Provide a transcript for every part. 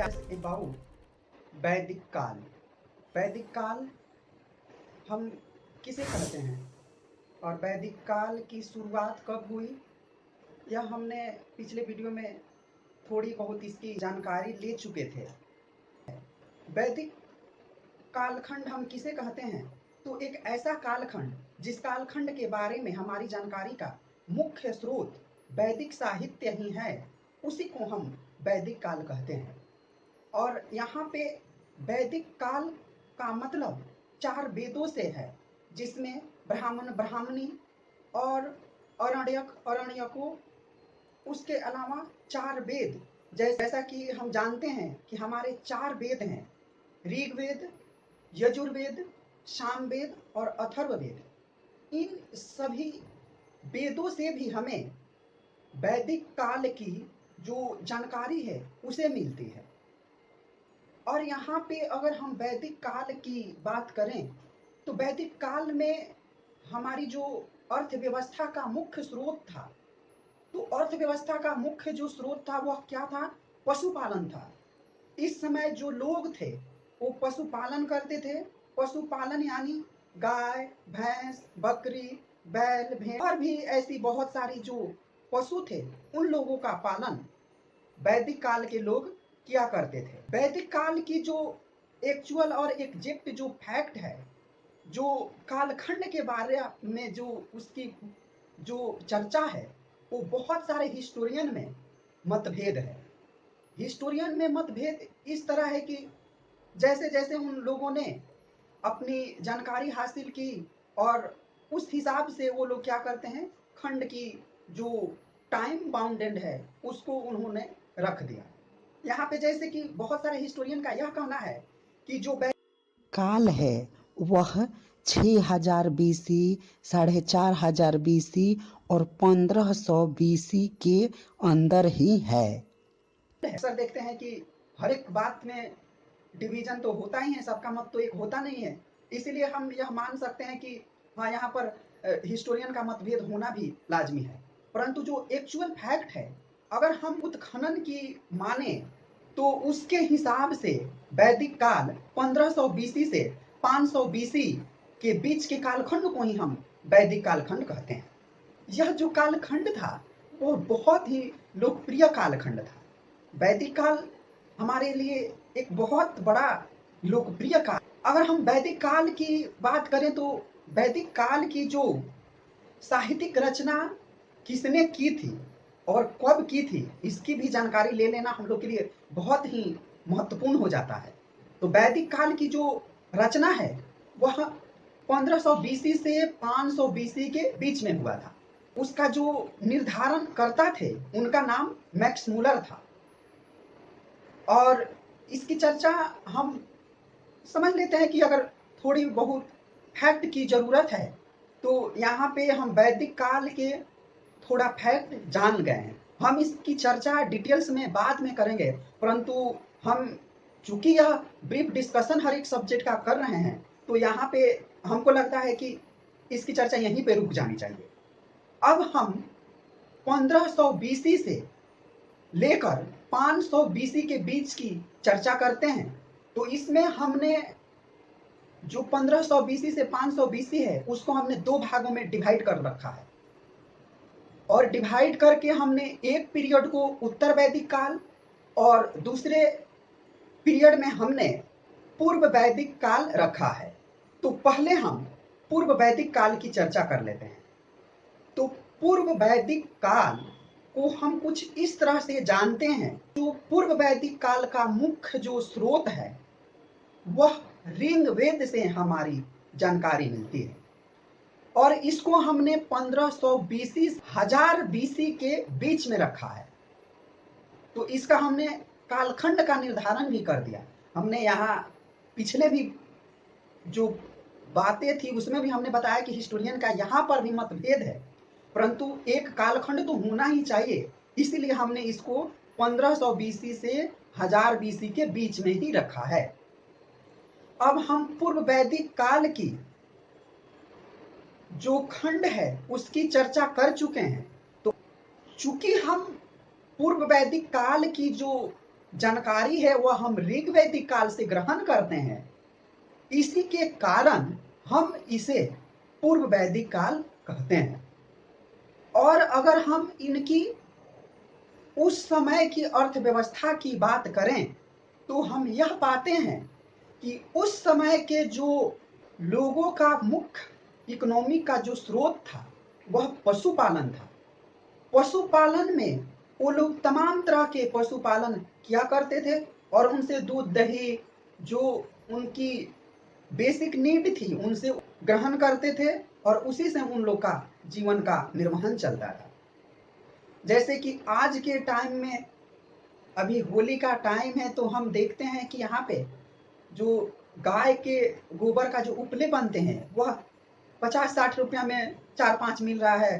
आज अबाउट वैदिक काल। वैदिक काल हम किसे कहते हैं और वैदिक काल की शुरुआत कब हुई, यह हमने पिछले वीडियो में थोड़ी बहुत इसकी जानकारी ले चुके थे। वैदिक कालखंड हम किसे कहते हैं, तो एक ऐसा कालखंड जिस कालखंड के बारे में हमारी जानकारी का मुख्य स्रोत वैदिक साहित्य ही है, उसी को हम वैदिक काल कहते हैं। और यहाँ पे वैदिक काल का मतलब 4 वेदों से है, जिसमें ब्राह्मण ब्राह्मणी और अरण्यकों, उसके अलावा 4 वेद, जैसा कि हम जानते हैं कि हमारे 4 वेद हैं, ऋग्वेद, यजुर्वेद, सामवेद और अथर्ववेद। इन सभी वेदों से भी हमें वैदिक काल की जो जानकारी है उसे मिलती है। और यहाँ पे अगर हम वैदिक काल की बात करें तो वैदिक काल में हमारी जो अर्थव्यवस्था का मुख्य स्रोत था, तो अर्थव्यवस्था का मुख्य जो स्रोत था वह क्या था? पशुपालन था। इस समय जो लोग थे वो पशुपालन करते थे। पशुपालन यानी गाय, भैंस, बकरी, बैल, भेड़ और भी ऐसी बहुत सारी जो पशु थे, उन लोगों का पालन वैदिक काल के लोग किया करते थे। वैदिक काल की जो एक्चुअल और एग्जैक्ट जो फैक्ट है, जो कालखंड के बारे में जो उसकी जो चर्चा है, वो बहुत सारे हिस्टोरियन में मतभेद है। हिस्टोरियन में मतभेद इस तरह है कि जैसे जैसे उन लोगों ने अपनी जानकारी हासिल की और उस हिसाब से वो लोग क्या करते हैं, खंड की जो टाइम बाउंडेड है उसको उन्होंने रख दिया। यहाँ पे जैसे कि बहुत सारे हिस्टोरियन का यह कहना है कि जो काल है वह 6000 BC, 4500 BC और 1500 BC के अंदर ही है। अक्सर देखते हैं कि हर एक बात में डिवीजन तो होता ही है, सबका मत तो एक होता नहीं है। इसीलिए हम यह मान सकते हैं कि हाँ, यहाँ पर हिस्टोरियन का मतभेद होना भी लाजमी है। परंतु जो एक्चुअल फैक्ट है, अगर हम उत्खनन की माने तो उसके हिसाब से वैदिक काल 1500 BC से 500 BC के बीच के कालखंड को ही हम वैदिक कालखंड कहते हैं। यह जो कालखंड था वो बहुत ही लोकप्रिय कालखंड था। वैदिक काल हमारे लिए एक बहुत बड़ा लोकप्रिय काल। अगर हम वैदिक काल की बात करें तो वैदिक काल की जो साहित्यिक रचना किसने की थी और कब की थी, इसकी भी जानकारी ले लेना हम लोग के लिए बहुत ही महत्वपूर्ण हो जाता है। तो वैदिक काल की जो रचना है वह 1500 BC से 500 BC के बीच में हुआ था। उसका जो निर्धारण करता थे उनका नाम मैक्स मूलर था। और इसकी चर्चा हम समझ लेते हैं कि अगर थोड़ी बहुत फैक्ट की ज़रूरत है तो यहाँ पे हम वैदिक काल के थोड़ा फैक्ट जान गए हैं। हम इसकी चर्चा डिटेल्स में बाद में करेंगे, परंतु हम चूंकि यह ब्रीफ डिस्कशन हर एक सब्जेक्ट का कर रहे हैं तो यहाँ पे हमको लगता है कि इसकी चर्चा यहीं पे रुक जानी चाहिए। अब हम 1500 BC से लेकर 500 BC के बीच की चर्चा करते हैं। तो इसमें हमने जो 1500 BC से 500 BC है उसको हमने 2 भागों में डिवाइड कर रखा है। और डिवाइड करके हमने एक पीरियड को उत्तर वैदिक काल और दूसरे पीरियड में हमने पूर्व वैदिक काल रखा है। तो पहले हम पूर्व वैदिक काल की चर्चा कर लेते हैं। तो पूर्व वैदिक काल को हम कुछ इस तरह से जानते हैं, जो पूर्व वैदिक काल का मुख्य जो स्रोत है वह ऋग्वेद से हमारी जानकारी मिलती है। और इसको हमने 1500 BC 1000 BC के बीच में रखा है। तो इसका हमने कालखंड का निर्धारण भी कर दिया। हमने यहाँ पिछले भी जो बातें थी उसमें भी हमने बताया कि हिस्टोरियन का यहाँ पर भी मतभेद है, परंतु एक कालखंड तो होना ही चाहिए, इसीलिए हमने इसको 1500 BC से 1000 BC के बीच में ही रखा है। अब हम पूर्व वैदिक काल की जो खंड है उसकी चर्चा कर चुके हैं। तो चूंकि हम पूर्व वैदिक काल की जो जानकारी है वह हम ऋग वैदिक काल से ग्रहण करते हैं। इसी के कारण हम इसे पूर्व वैदिक काल कहते हैं। और अगर हम इनकी उस समय की अर्थव्यवस्था की बात करें तो हम यह पाते हैं कि उस समय के जो लोगों का मुख्य इकोनॉमी का जो स्रोत था वह पशुपालन था। पशुपालन में वो लोग तमाम तरह के पशुपालन किया करते थे और उनसे दूध दही जो उनकी बेसिक नीड थी उनसे ग्रहण करते थे और उसी से उन लोग का जीवन का निर्वहन चलता था। जैसे कि आज के टाइम में अभी होली का टाइम है तो हम देखते हैं कि यहाँ पे जो गाय के गोबर का जो उपले बनते हैं वह 50-60 रुपया में 4-5 मिल रहा है।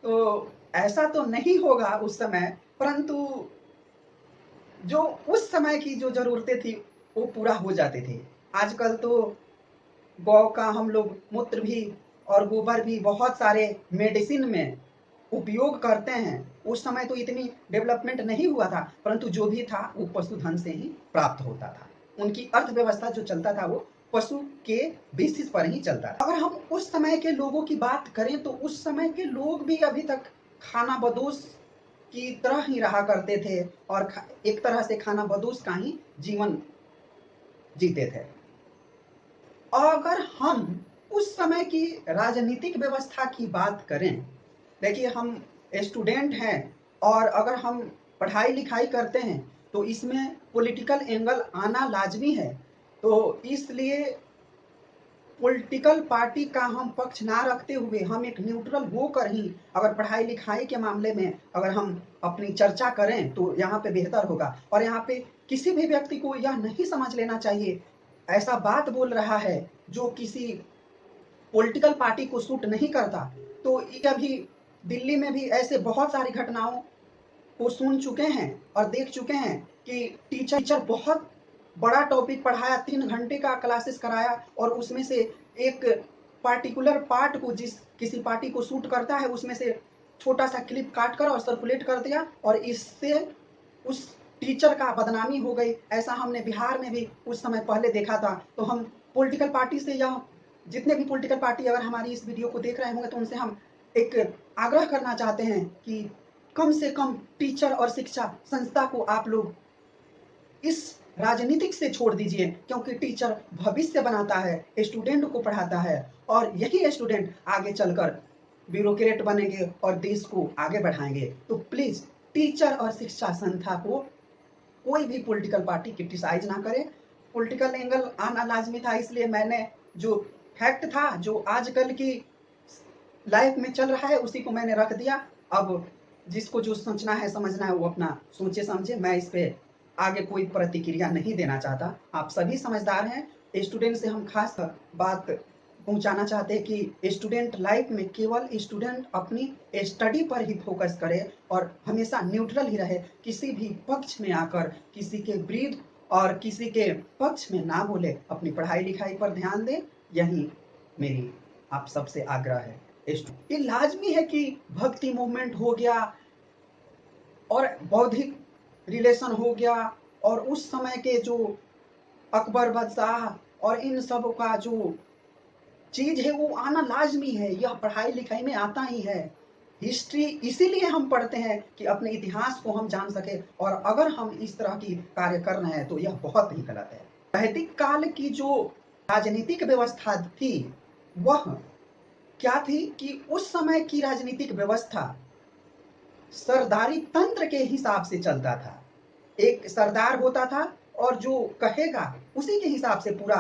तो ऐसा तो नहीं होगा उस समय, परंतु जो उस समय की जो जरूरतें थी वो पूरा हो जाते थे। आजकल तो गौ का हम लोग मूत्र भी और गोबर भी बहुत सारे मेडिसिन में उपयोग करते हैं। उस समय तो इतनी डेवलपमेंट नहीं हुआ था, परंतु जो भी था वो पशुधन से ही प्राप्त होता था। उनकी अर्थव्यवस्था जो चलता था वो पशु के बेसिस पर ही चलता था। अगर हम उस समय के लोगों की बात करें तो उस समय के लोग भी अभी तक खाना बदोश की तरह ही रहा करते थे और एक तरह से खाना बदोश का ही जीवन जीते थे। अगर हम उस समय की राजनीतिक व्यवस्था की बात करें, देखिए हम स्टूडेंट हैं और अगर हम पढ़ाई लिखाई करते हैं तो इसमें पॉलिटिकल एंगल आना लाजमी है। तो इसलिए पॉलिटिकल पार्टी का हम पक्ष ना रखते हुए हम एक न्यूट्रल होकर ही अगर पढ़ाई लिखाई के मामले में अगर हम अपनी चर्चा करें तो यहाँ पे बेहतर होगा। और यहाँ पे किसी भी व्यक्ति को यह नहीं समझ लेना चाहिए ऐसा बात बोल रहा है जो किसी पॉलिटिकल पार्टी को सूट नहीं करता। तो अभी दिल्ली में भी ऐसे बहुत सारी घटनाओं को सुन चुके हैं और देख चुके हैं कि टीचर बहुत बड़ा टॉपिक पढ़ाया, 3 घंटे का क्लासेस कराया और उसमें से एक पार्टिकुलर पार्ट को जिस किसी पार्टी को सूट करता है उसमें से छोटा सा क्लिप काट कर और सर्कुलेट कर दिया और इससे उस टीचर का बदनामी हो गई। ऐसा हमने बिहार में भी कुछ समय पहले देखा था। तो हम पॉलिटिकल पार्टी से या जितने भी पॉलिटिकल पार्टी अगर हमारी इस वीडियो को देख रहे होंगे तो उनसे हम एक आग्रह करना चाहते हैं कि कम से कम टीचर और शिक्षा संस्था को आप लोग इस राजनीतिक से छोड़ दीजिए, क्योंकि टीचर भविष्य बनाता है, स्टूडेंट को पढ़ाता है और यही स्टूडेंट आगे चलकर ब्यूरोक्रेट बनेंगे और देश को आगे बढ़ाएंगे। तो प्लीज टीचर और शिक्षा संस्था को कोई भी पॉलिटिकल पार्टी क्रिटिसाइज ना करे। पॉलिटिकल एंगल आना लाजमी था, इसलिए मैंने जो फैक्ट था जो आजकल की लाइफ में चल रहा है उसी को मैंने रख दिया। अब जिसको जो सोचना है समझना है वो अपना सोचे समझे। मैं इस पे आगे कोई प्रतिक्रिया नहीं देना चाहता। आप सभी समझदार हैं। स्टूडेंट से हम खास बात पहुंचाना चाहते हैं कि स्टूडेंट लाइफ में केवल स्टूडेंट अपनी स्टडी पर ही फोकस करे और हमेशा न्यूट्रल ही रहे, किसी भी पक्ष में आकर किसी के विरुद्ध और किसी के पक्ष में ना बोले, अपनी पढ़ाई लिखाई पर ध्यान दें। यही मेरी आप सबसे आग्रह है। ये लाजमी है कि भक्ति मूवमेंट हो गया और बौद्धिक रिलेशन हो गया और उस समय के जो अकबर बादशाह और इन सब का जो चीज है वो आना लाजमी है। यह पढ़ाई लिखाई में आता ही है। हिस्ट्री इसीलिए हम पढ़ते हैं कि अपने इतिहास को हम जान सके, और अगर हम इस तरह की कार्य कर रहे हैं तो यह बहुत ही गलत है। वैदिक काल की जो राजनीतिक व्यवस्था थी वह क्या थी कि उस समय की राजनीतिक व्यवस्था सरदारी तंत्र के हिसाब से चलता था। एक सरदार होता था और जो कहेगा उसी के हिसाब से पूरा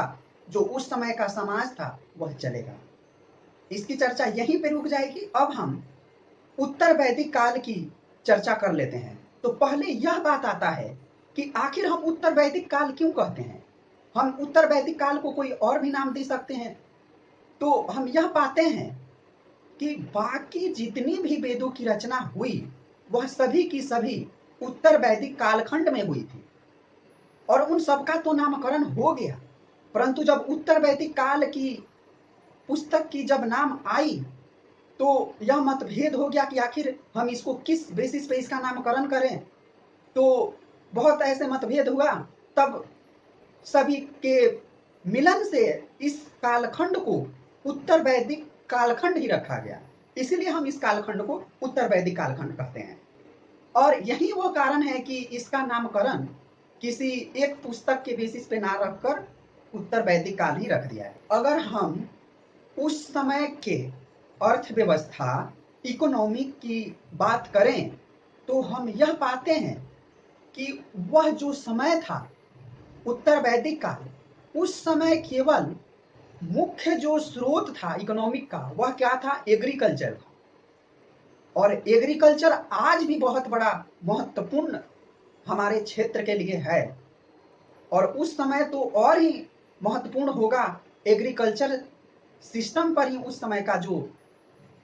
जो उस समय का समाज था वह चलेगा। इसकी चर्चा यहीं पे रुक जाएगी। अब हम उत्तर वैदिक काल की चर्चा कर लेते हैं। तो पहले यह बात आता है कि आखिर हम उत्तर वैदिक काल क्यों कहते हैं। हम उत्तर वैदिक काल को कोई और भी नाम दे सकते हैं। तो हम यह पाते हैं कि बाकी जितनी भी वेदों की रचना हुई वह सभी की सभी उत्तर वैदिक कालखंड में हुई थी और उन सबका तो नामकरण हो गया। परंतु जब उत्तर वैदिक काल की पुस्तक की जब नाम आई तो यह मतभेद हो गया कि आखिर हम इसको किस बेसिस पे इसका नामकरण करें। तो बहुत ऐसे मतभेद हुआ, तब सभी के मिलन से इस कालखंड को उत्तर वैदिक कालखंड ही रखा गया। इसीलिए हम इस कालखंड को उत्तर वैदिक कालखंड कहते हैं। और यही वो कारण है कि इसका नामकरण किसी एक पुस्तक के बेसिस पे ना रखकर उत्तर वैदिक काल ही रख दिया है। अगर हम उस समय के अर्थव्यवस्था, इकोनॉमिक की बात करें तो हम यह पाते हैं कि वह जो समय था उत्तर वैदिक काल, उस समय केवल मुख्य जो स्रोत था इकोनॉमिक का वह क्या था, एग्रीकल्चर था। और एग्रीकल्चर आज भी बहुत बड़ा महत्वपूर्ण हमारे क्षेत्र के लिए है, और उस समय तो और ही महत्वपूर्ण होगा। एग्रीकल्चर सिस्टम पर ही उस समय का जो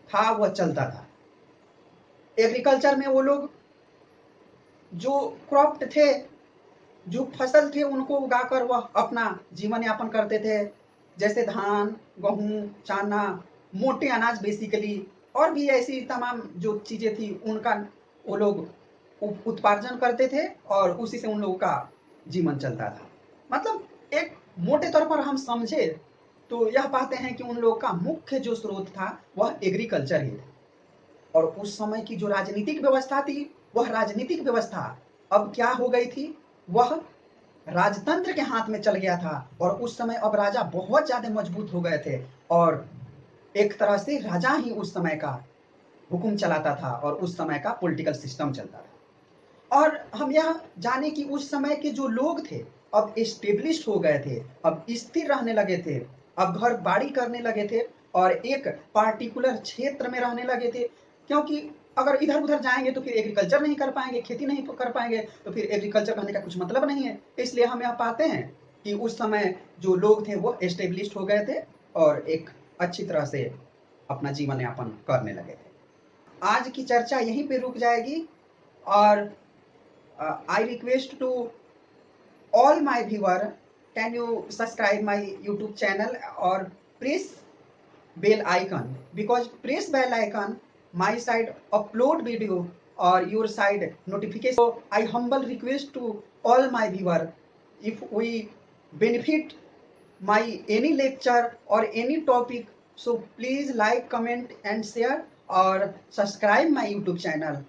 था वह चलता था। एग्रीकल्चर में वो लोग जो क्रॉप थे, जो फसल थे, उनको उगाकर वह अपना जीवन यापन करते थे, जैसे धान, गेहूं, चना, मोटे अनाज बेसिकली, और भी ऐसी तमाम जो चीजें थी उनका वो लोग उत्पादन करते थे और उसी से उन लोगों का जीवन चलता था। मतलब एक मोटे तौर पर हम समझे तो यह पाते हैं कि उन लोगों का मुख्य जो स्रोत था वह एग्रीकल्चर ही था। और उस समय की जो राजनीतिक व्यवस्था थी वह राजनीतिक व्यवस्था अब क्या हो गई थी, वह राजतंत्र के हाथ में चल गया था। और उस समय अब राजा बहुत ज्यादा मजबूत हो गए थे और एक तरह से राजा ही उस समय का हुक्म चलाता था और उस समय का पॉलिटिकल सिस्टम चलता था। और हम यह जाने कि उस समय के जो लोग थे अब एस्टेब्लिश हो गए थे, अब स्थिर रहने लगे थे, अब घर बाड़ी करने लगे थे और एक पार्टिकुलर क्षेत्र में रहने लगे थे। क्योंकि अगर इधर उधर जाएंगे तो फिर एग्रीकल्चर नहीं कर पाएंगे, खेती नहीं कर पाएंगे, तो फिर एग्रीकल्चर करने का कुछ मतलब नहीं है। इसलिए हम यह पाते हैं कि उस समय जो लोग थे वो एस्टेब्लिश हो गए थे और एक अच्छी तरह से अपना जीवन यापन करने लगे थे। आज की चर्चा यहीं पे रुक जाएगी और I request to all my viewer, can you subscribe my YouTube channel or press bell icon, because press bell icon my side upload video or your side notification. So I humble request to all my viewer, if we benefit my any lecture or any topic, so please like, comment and share or subscribe my YouTube channel.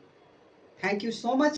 Thank you so much.